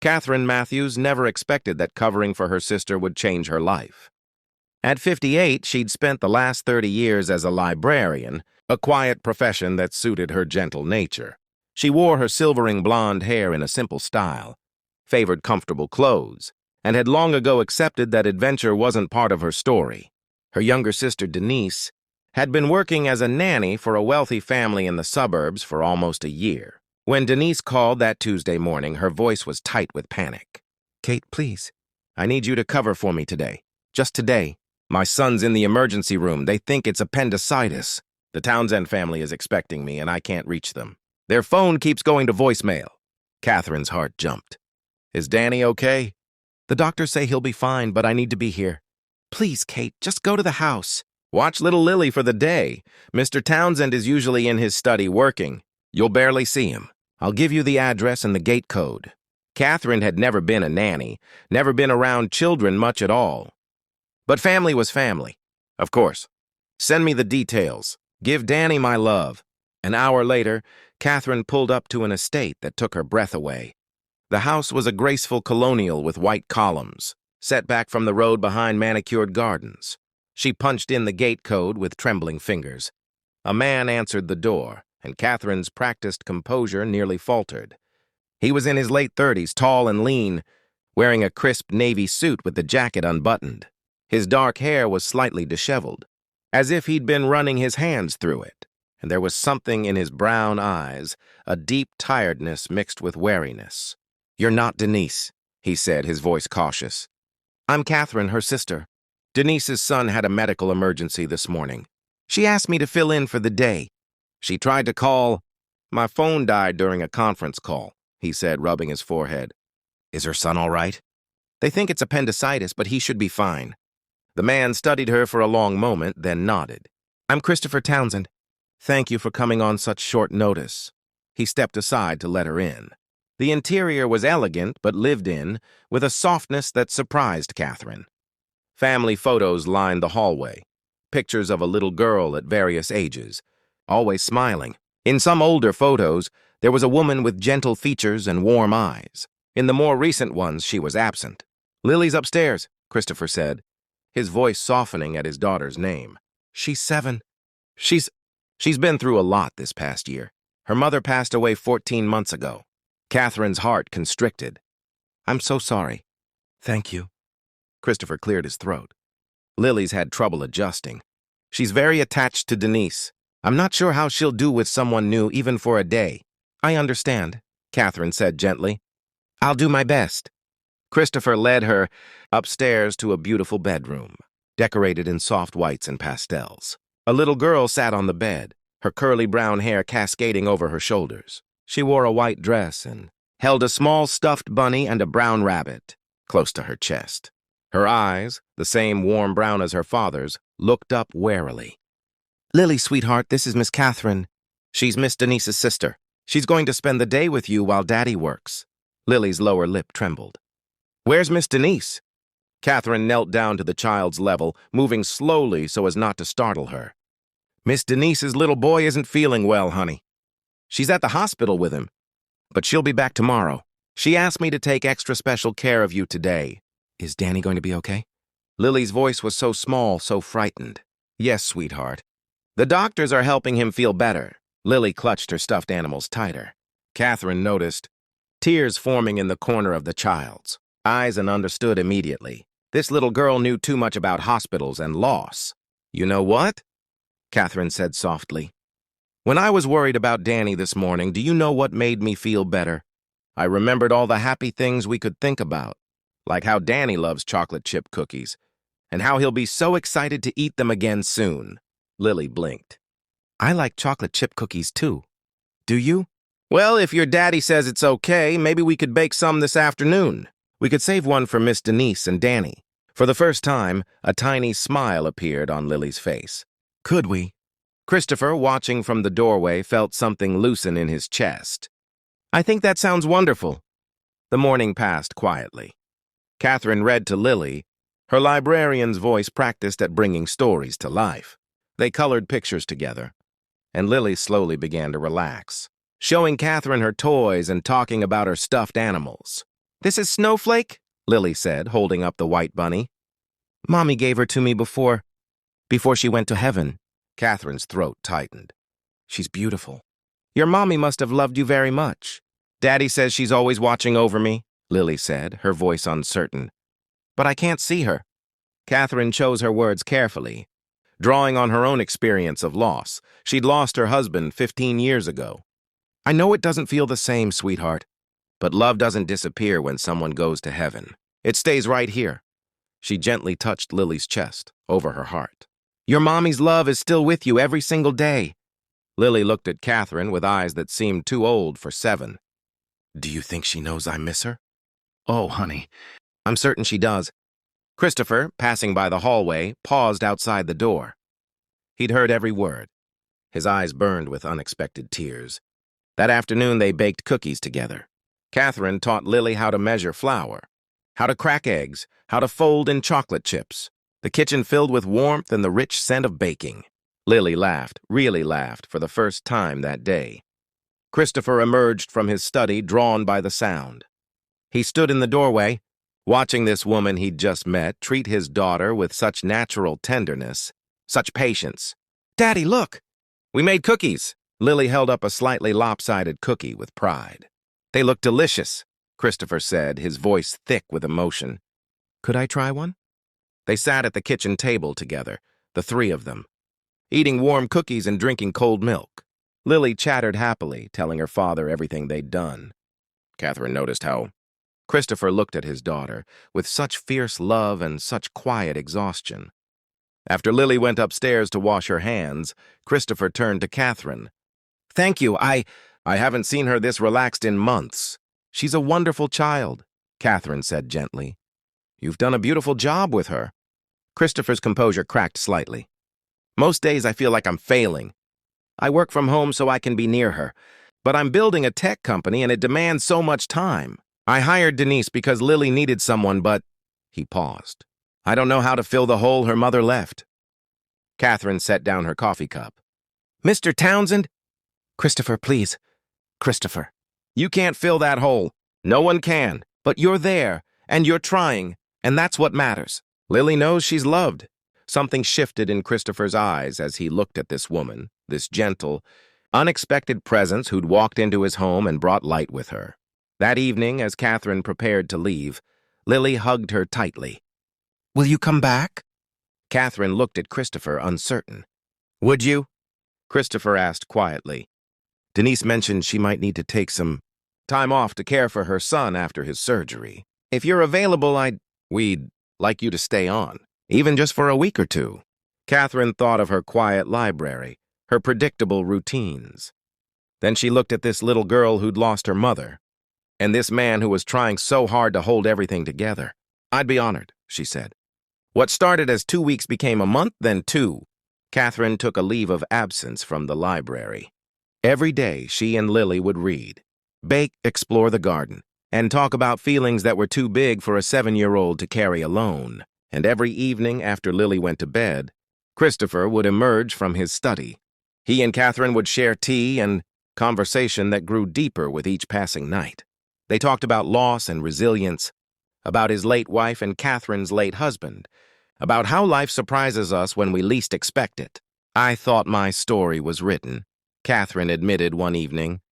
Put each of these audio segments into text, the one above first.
Catherine Matthews never expected that covering for her sister would change her life. At 58, she'd spent the last 30 years as a librarian, a quiet profession that suited her gentle nature. She wore her silvering blonde hair in a simple style, favored comfortable clothes, and had long ago accepted that adventure wasn't part of her story. Her younger sister, Denise, had been working as a nanny for a wealthy family in the suburbs for almost a year. When Denise called that Tuesday morning, her voice was tight with panic. "Kate, please, I need you to cover for me today. Just today. My son's in the emergency room. They think it's appendicitis. The Townsend family is expecting me, and I can't reach them. Their phone keeps going to voicemail." Catherine's heart jumped. "Is Danny okay?" "The doctors say he'll be fine, but I need to be here. Please, Kate, just go to the house. Watch little Lily for the day. Mr. Townsend is usually in his study working. You'll barely see him. I'll give you the address and the gate code." Catherine had never been a nanny, never been around children much at all. But family was family. "Of course. Send me the details. Give Danny my love." An hour later, Catherine pulled up to an estate that took her breath away. The house was a graceful colonial with white columns, set back from the road behind manicured gardens. She punched in the gate code with trembling fingers. A man answered the door, and Catherine's practiced composure nearly faltered. He was in his late 30s, tall and lean, wearing a crisp navy suit with the jacket unbuttoned. His dark hair was slightly disheveled, as if he'd been running his hands through it, and there was something in his brown eyes, a deep tiredness mixed with wariness. "You're not Denise," he said, his voice cautious. "I'm Catherine, her sister. Denise's son had a medical emergency this morning. She asked me to fill in for the day. She tried to call. My phone died during a conference call," he said, rubbing his forehead. "Is her son all right?" "They think it's appendicitis, but he should be fine." The man studied her for a long moment, then nodded. "I'm Christopher Townsend. Thank you for coming on such short notice." He stepped aside to let her in. The interior was elegant but lived in, with a softness that surprised Catherine. Family photos lined the hallway, pictures of a little girl at various ages, always smiling. In some older photos, there was a woman with gentle features and warm eyes. In the more recent ones, she was absent. "Lily's upstairs," Christopher said, his voice softening at his daughter's name. "She's 7. She's been through a lot this past year. Her mother passed away 14 months ago." Catherine's heart constricted. "I'm so sorry." "Thank you." Christopher cleared his throat. "Lily's had trouble adjusting. She's very attached to Denise. I'm not sure how she'll do with someone new even for a day." "I understand," Catherine said gently. "I'll do my best." Christopher led her upstairs to a beautiful bedroom, decorated in soft whites and pastels. A little girl sat on the bed, her curly brown hair cascading over her shoulders. She wore a white dress and held a small stuffed bunny and a brown rabbit close to her chest. Her eyes, the same warm brown as her father's, looked up warily. "Lily, sweetheart, this is Miss Catherine. She's Miss Denise's sister. She's going to spend the day with you while Daddy works." Lily's lower lip trembled. "Where's Miss Denise?" Catherine knelt down to the child's level, moving slowly so as not to startle her. "Miss Denise's little boy isn't feeling well, honey. She's at the hospital with him, but she'll be back tomorrow. She asked me to take extra special care of you today." "Is Danny going to be okay?" Lily's voice was so small, so frightened. "Yes, sweetheart. The doctors are helping him feel better." Lily clutched her stuffed animals tighter. Catherine noticed tears forming in the corner of the child's eyes and understood immediately. This little girl knew too much about hospitals and loss. "You know what?" Catherine said softly. "When I was worried about Danny this morning, do you know what made me feel better? I remembered all the happy things we could think about, like how Danny loves chocolate chip cookies, and how he'll be so excited to eat them again soon." Lily blinked. "I like chocolate chip cookies too. Do you?" "Well, if your daddy says it's okay, maybe we could bake some this afternoon. We could save one for Miss Denise and Danny." For the first time, a tiny smile appeared on Lily's face. "Could we?" Christopher, watching from the doorway, felt something loosen in his chest. "I think that sounds wonderful." The morning passed quietly. Catherine read to Lily, her librarian's voice practiced at bringing stories to life. They colored pictures together, and Lily slowly began to relax, showing Catherine her toys and talking about her stuffed animals. "This is Snowflake?" Lily said, holding up the white bunny. "Mommy gave her to me before she went to heaven." Catherine's throat tightened. "She's beautiful. Your mommy must have loved you very much." "Daddy says she's always watching over me," Lily said, her voice uncertain. "But I can't see her." Catherine chose her words carefully, drawing on her own experience of loss. She'd lost her husband 15 years ago. "I know it doesn't feel the same, sweetheart, but love doesn't disappear when someone goes to heaven. It stays right here." She gently touched Lily's chest, over her heart. "Your mommy's love is still with you every single day." Lily looked at Catherine with eyes that seemed too old for 7. "Do you think she knows I miss her?" "Oh, honey." "I'm certain she does." Christopher, passing by the hallway, paused outside the door. He'd heard every word. His eyes burned with unexpected tears. That afternoon they baked cookies together. Catherine taught Lily how to measure flour, how to crack eggs, how to fold in chocolate chips. The kitchen filled with warmth and the rich scent of baking. Lily laughed, really laughed, for the first time that day. Christopher emerged from his study, drawn by the sound. He stood in the doorway, watching this woman he'd just met treat his daughter with such natural tenderness, such patience. "Daddy, look! We made cookies!" Lily held up a slightly lopsided cookie with pride. "They look delicious," Christopher said, his voice thick with emotion. "Could I try one?" They sat at the kitchen table together, the 3 of them, eating warm cookies and drinking cold milk. Lily chattered happily, telling her father everything they'd done. Catherine noticed how Christopher looked at his daughter with such fierce love and such quiet exhaustion. After Lily went upstairs to wash her hands, Christopher turned to Catherine. "Thank you. I haven't seen her this relaxed in months. She's a wonderful child," Catherine said gently. "You've done a beautiful job with her." Christopher's composure cracked slightly. "Most days I feel like I'm failing. I work from home so I can be near her, but I'm building a tech company and it demands so much time. I hired Denise because Lily needed someone, but—" He paused. "I don't know how to fill the hole her mother left." Catherine set down her coffee cup. "Mr. Townsend?" "Christopher, please." "Christopher, you can't fill that hole. No one can. But you're there, and you're trying, and that's what matters." Lily knows she's loved. Something shifted in Christopher's eyes as he looked at this woman, this gentle, unexpected presence who'd walked into his home and brought light with her. That evening, as Catherine prepared to leave, Lily hugged her tightly. "Will you come back?" Catherine looked at Christopher, uncertain. "Would you?" Christopher asked quietly. "Denise mentioned she might need to take some time off to care for her son after his surgery. If you're available, we'd like you to stay on, even just for a week or 2. Catherine thought of her quiet library, her predictable routines. Then she looked at this little girl who'd lost her mother, and this man who was trying so hard to hold everything together. "I'd be honored," she said. What started as 2 weeks became a month, then 2. Catherine took a leave of absence from the library. Every day, she and Lily would read, bake, explore the garden, and talk about feelings that were too big for a 7-year-old to carry alone. And every evening after Lily went to bed, Christopher would emerge from his study. He and Catherine would share tea and conversation that grew deeper with each passing night. They talked about loss and resilience, about his late wife and Catherine's late husband, about how life surprises us when we least expect it. "I thought my story was written," Catherine admitted one evening.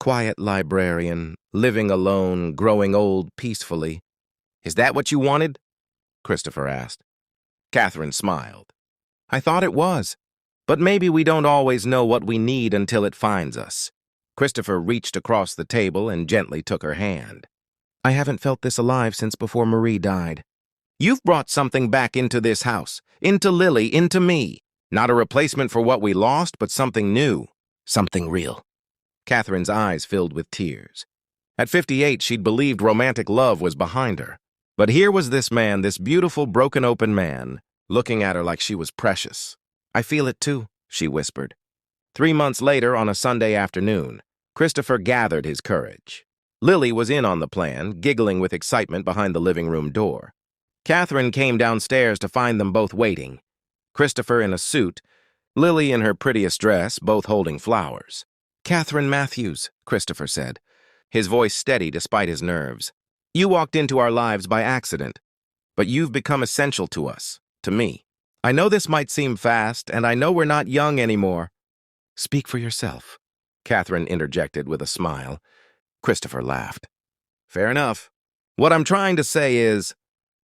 "Quiet librarian, living alone, growing old peacefully." "Is that what you wanted?" Christopher asked. Catherine smiled. "I thought it was. But maybe we don't always know what we need until it finds us." Christopher reached across the table and gently took her hand. "I haven't felt this alive since before Marie died. You've brought something back into this house, into Lily, into me. Not a replacement for what we lost, but something new, something real." Catherine's eyes filled with tears. At 58, she'd believed romantic love was behind her. But here was this man, this beautiful, broken-open man, looking at her like she was precious. "I feel it too," she whispered. 3 months later, on a Sunday afternoon, Christopher gathered his courage. Lily was in on the plan, giggling with excitement behind the living room door. Catherine came downstairs to find them both waiting. Christopher in a suit, Lily in her prettiest dress, both holding flowers. "Catherine Matthews," Christopher said, his voice steady despite his nerves. You walked into our lives by accident, but you've become essential to us, to me. I know this might seem fast, and I know we're not young anymore. Speak for yourself, Catherine interjected with a smile. Christopher laughed. Fair enough. What I'm trying to say is,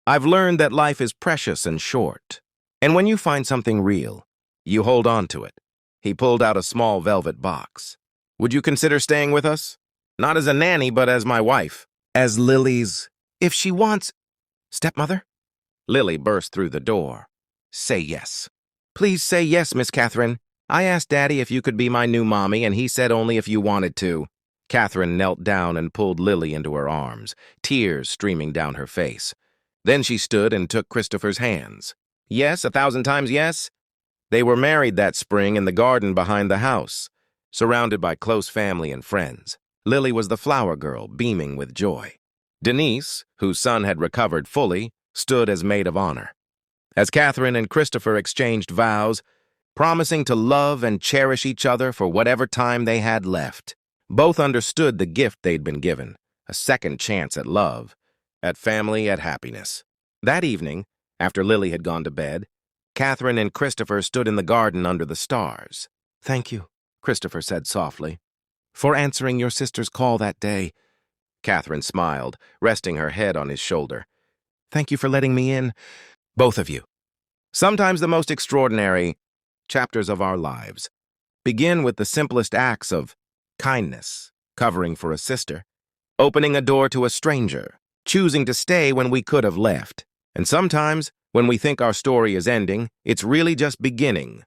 I've learned that life is precious and short. And when you find something real, you hold on to it. He pulled out a small velvet box. Would you consider staying with us? Not as a nanny, but as my wife. As Lily's, if she wants... Stepmother? Lily burst through the door. Say yes. Please say yes, Miss Catherine. I asked Daddy if you could be my new mommy, and he said only if you wanted to. Catherine knelt down and pulled Lily into her arms, tears streaming down her face. Then she stood and took Christopher's hands. Yes, 1,000 times yes? They were married that spring in the garden behind the house, surrounded by close family and friends. Lily was the flower girl, beaming with joy. Denise, whose son had recovered fully, stood as maid of honor. As Catherine and Christopher exchanged vows, promising to love and cherish each other for whatever time they had left, both understood the gift they'd been given, a second chance at love, at family, at happiness. That evening, after Lily had gone to bed, Catherine and Christopher stood in the garden under the stars. Thank you, Christopher said softly, for answering your sister's call that day. Catherine smiled, resting her head on his shoulder. Thank you for letting me in, both of you. Sometimes the most extraordinary chapters of our lives begin with the simplest acts of kindness, covering for a sister, opening a door to a stranger, choosing to stay when we could have left. And sometimes, when we think our story is ending, it's really just beginning.